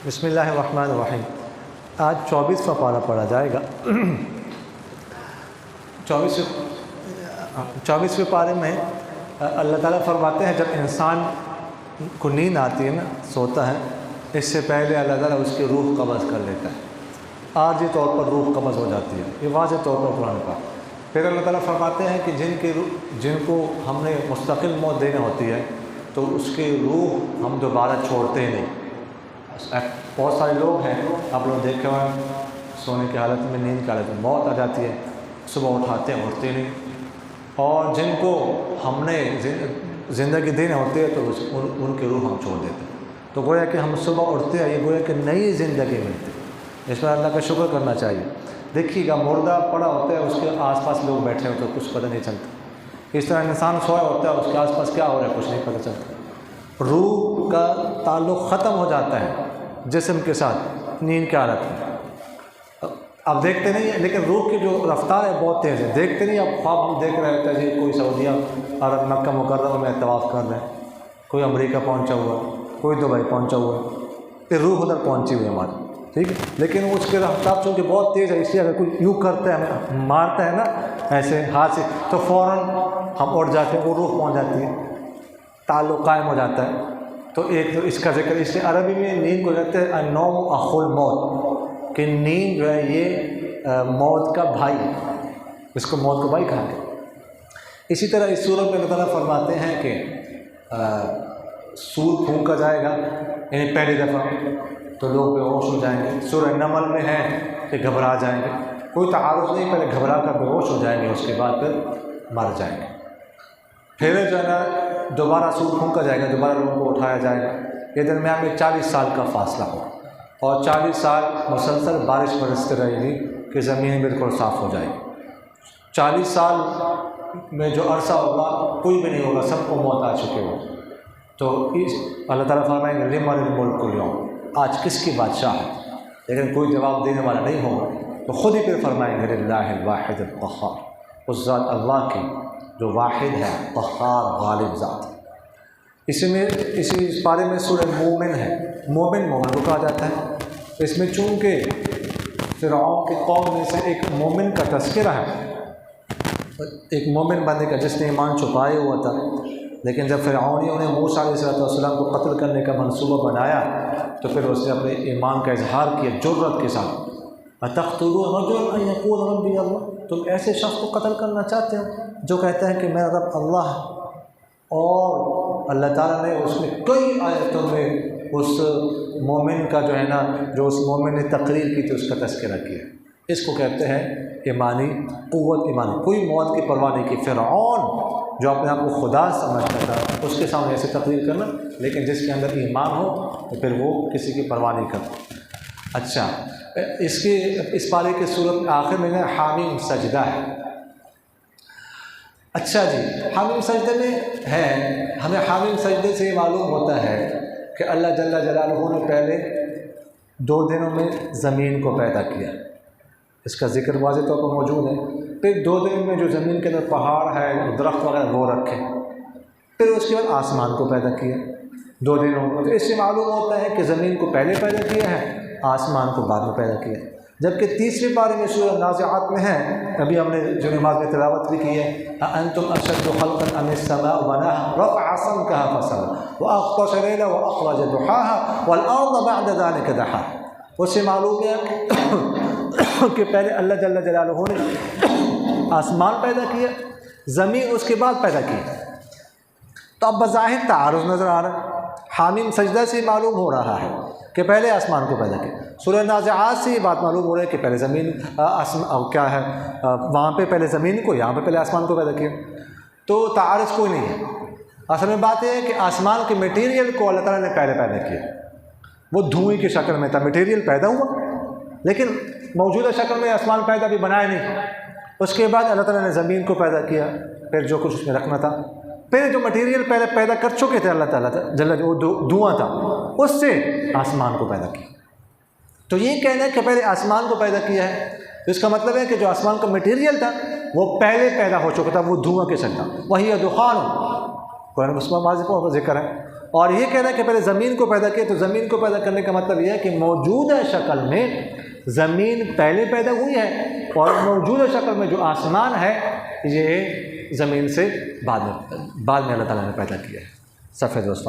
بسم اللہ الرحمن الرحیم۔ آج 24واں پارہ پڑھا جائے گا۔ 24ویں پارے میں اللہ تعالیٰ فرماتے ہیں جب انسان کو نیند آتی ہے نا، سوتا ہے، اس سے پہلے اللہ تعالیٰ اس کی روح قبض کر لیتا ہے۔ عارضی طور پر روح قبض ہو جاتی ہے، یہ واضح طور پر قرآن کا۔ پھر اللہ تعالیٰ فرماتے ہیں کہ جن کو ہم نے مستقل موت دینا ہوتی ہے تو اس کی روح ہم دوبارہ چھوڑتے ہی نہیں۔ بہت سارے لوگ ہیں، آپ لوگ دیکھے ہوئے ہیں، سونے کی حالت میں، نیند کی حالت میں موت آ جاتی ہے، صبح اٹھاتے ہیں، اٹھتے نہیں۔ اور جن کو ہم نے زندگی دینا ہوتی ہے تو ان کی روح ہم چھوڑ دیتے ہیں۔ تو گویا کہ ہم صبح اٹھتے ہیں، یہ گویا کہ نئی زندگی ملتی ہے، اس پر اللہ کا شکر کرنا چاہیے۔ دیکھیے گا مردہ پڑا ہوتا ہے، اس کے آس پاس لوگ بیٹھے ہوتے ہیں، کچھ پتہ نہیں چلتا۔ اس طرح انسان سویا ہوتا ہے، اس کے آس پاس کیا ہو رہا ہے کچھ نہیں پتہ چلتا۔ روح کا تعلق ختم ہو جاتا ہے جسم کے ساتھ نیند کی حالت میں۔ اب دیکھتے نہیں ہیں، لیکن روح کی جو رفتار ہے بہت تیز ہے۔ دیکھتے نہیں، اب خواب ہم دیکھ رہے ہوتے ہیں جی کوئی سعودیہ عرب مکہ مکرمہ میں طواف کر رہے ہیں، کوئی امریکہ پہنچا ہوا ہے، کوئی دبئی پہنچا ہوا ہے، پھر روح ادھر پہنچی ہوئی ہے ہماری، ٹھیک ہے۔ لیکن اس کی رفتار چونکہ بہت تیز ہے، اس لیے اگر کوئی یوں کرتا ہے، ہمیں مارتا ہے نا ایسے ہاتھ سے، تو فوراً ہم اٹھ جاتے ہیں، وہ روح پہنچ جاتی ہے، تعلق قائم ہو جاتا ہے۔ تو ایک تو اس کا ذکر، اس لیے عربی میں نیند کو کہتے ہیں النوم اخو الموت، کہ نیند جو ہے یہ موت کا بھائی ہے، اس کو موت کا بھائی کہا گیا۔ اسی طرح اس سورت میں اللہ تعالیٰ فرماتے ہیں کہ سور پھونکا جائے گا، یعنی پہلی دفعہ تو لوگ بے ہوش ہو جائیں گے۔ سورہ نمل میں ہے کہ گھبرا جائیں گے، کوئی تعارض نہیں، پہلے گھبرا کر بے ہوش ہو جائیں گے، اس کے بعد پھر مر جائیں گے۔ پھر جو ہے نا دوبارہ سور پھونکا جائے گا، دوبارہ لوگوں کو اٹھایا جائے گا۔ یہ درمیان میں 40 سال کا فاصلہ ہوگا، اور 40 سال مسلسل بارش برستے رہے گی کہ زمین بالکل صاف ہو جائے گی۔ 40 سال میں جو عرصہ ہوگا کوئی بھی نہیں ہوگا، سب کو موت آ چکے ہو۔ تو اللہ تعالیٰ فرمائیں گے لمن الملک اليوم، آج کس کی بادشاہ ہے، لیکن کوئی جواب دینے والا نہیں ہوگا۔ تو خود ہی پھر فرمائیں گے للہ الواحد القہار، اس ذات اللہ کی جو واحد ہے، قہار، غالب ذات۔ اسی پارے میں سورہ مومن ہے، مومن کو کہا جاتا ہے۔ اس میں چونکہ فرعون کی قوم میں سے ایک مومن کا تذکرہ ہے، ایک مومن بندے کا جس نے ایمان چھپائے ہوا تھا، لیکن جب فرعونیوں نے موسیٰ علیہ السلام کو قتل کرنے کا منصوبہ بنایا تو پھر اس نے اپنے ایمان کا اظہار کیا جرأت کے ساتھ۔ اتقتلون رجلا ان یقول ربی اللہ، تم ایسے شخص کو قتل کرنا چاہتے ہو جو کہتا ہے کہ میرا رب اللہ ہے؟ اور اللہ تعالیٰ نے اس میں کئی آیتوں میں اس مومن کا جو ہے نا، جو اس مومن نے تقریر کی تھی، اس کا تذکرہ کیا۔ اس کو کہتے ہیں ایمانی قوت، ایمانی، کوئی موت کی پرواہ نہیں کی۔ فرعون جو اپنے آپ کو خدا سمجھتا تھا، اس کے سامنے ایسے تقریر کرنا، لیکن جس کے اندر ایمان ہو تو پھر وہ کسی کی پرواہ نہیں کرتا۔ اچھا، اس پارے کے صورت آخر میں حامیم سجدہ ہے۔ اچھا جی، حامیم سجدے میں ہے، ہمیں حامیم سجدے سے یہ معلوم ہوتا ہے کہ اللہ جل جلالہ نے پہلے 2 دنوں میں زمین کو پیدا کیا، اس کا ذکر واضح طور پر موجود ہے۔ پھر 2 دن میں جو زمین کے اندر پہاڑ ہے، درخت وغیرہ وہ رکھے، پھر اس کے بعد آسمان کو پیدا کیا 2 دنوں میں۔ تو اس سے معلوم ہوتا ہے کہ زمین کو پہلے پیدا کیا ہے، آسمان کو بعد میں پیدا کیا۔ جبکہ تیسرے پارے میں سورہ نازعات میں ہے، ابھی ہم نے جو نماز میں تلاوت بھی کی ہے، اَأَنتُمْ أَشَدُّ خَلْقًا أَمِ السَّمَاءُ بَنَاهَا رَفَعَ سَمْكَهَا فَسَوَّاهَا وَأَغْطَشَ لَيْلَهَا وَأَخْرَجَ ضُحَاهَا وَالْأَرْضَ بَعْدَ ذَلِكَ دَحَاهَا۔ اس سے معلوم ہے کہ پہلے اللہ جل جلالہ نے آسمان پیدا کیا، زمین اس کے بعد پیدا کی۔ تو اب بظاہر تعارض نظر آ رہا ہے، حامیم سجدہ سے معلوم ہو رہا ہے کہ پہلے آسمان کو پیدا کیا۔ سورہ نازعات سے یہ بات معلوم ہو رہی ہے کہ پہلے زمین کیا ہے، وہاں پہ پہلے زمین کو، یہاں پہ پہلے آسمان کو پیدا کیا۔ تو تعارض کوئی نہیں ہے۔ اصل میں بات یہ ہے کہ آسمان کے میٹیریل کو اللہ تعالیٰ نے پہلے پیدا کیا، وہ دھوئیں کی شکل میں تھا، میٹیریل پیدا ہوا، لیکن موجودہ شکل میں آسمان پیدا بھی بنایا نہیں۔ اس کے بعد اللہ تعالیٰ نے زمین کو پیدا کیا، پھر جو کچھ اس میں رکھنا تھا، پھر جو مٹیریل پہلے پیدا کر چکے تھے اللہ تعالیٰ جل، جو دھواں تھا، اس سے آسمان کو پیدا کیا۔ تو یہ کہنا ہے کہ پہلے آسمان کو پیدا کیا ہے، تو اس کا مطلب ہے کہ جو آسمان کا مٹیریل تھا وہ پہلے پیدا ہو چکا تھا، وہ دھواں کے شکل، وہی دخان قرآن مسلم واضح کا ذکر ہے۔ اور یہ کہنا ہے کہ پہلے زمین کو پیدا کیا، تو زمین کو پیدا کرنے کا مطلب یہ ہے کہ موجودہ شکل میں زمین پہلے پیدا ہوئی ہے، اور موجودہ شکل میں جو آسمان ہے یہ زمین سے بعد میں اللہ تعالیٰ نے پیدا کیا ہے۔ صفحہ دوست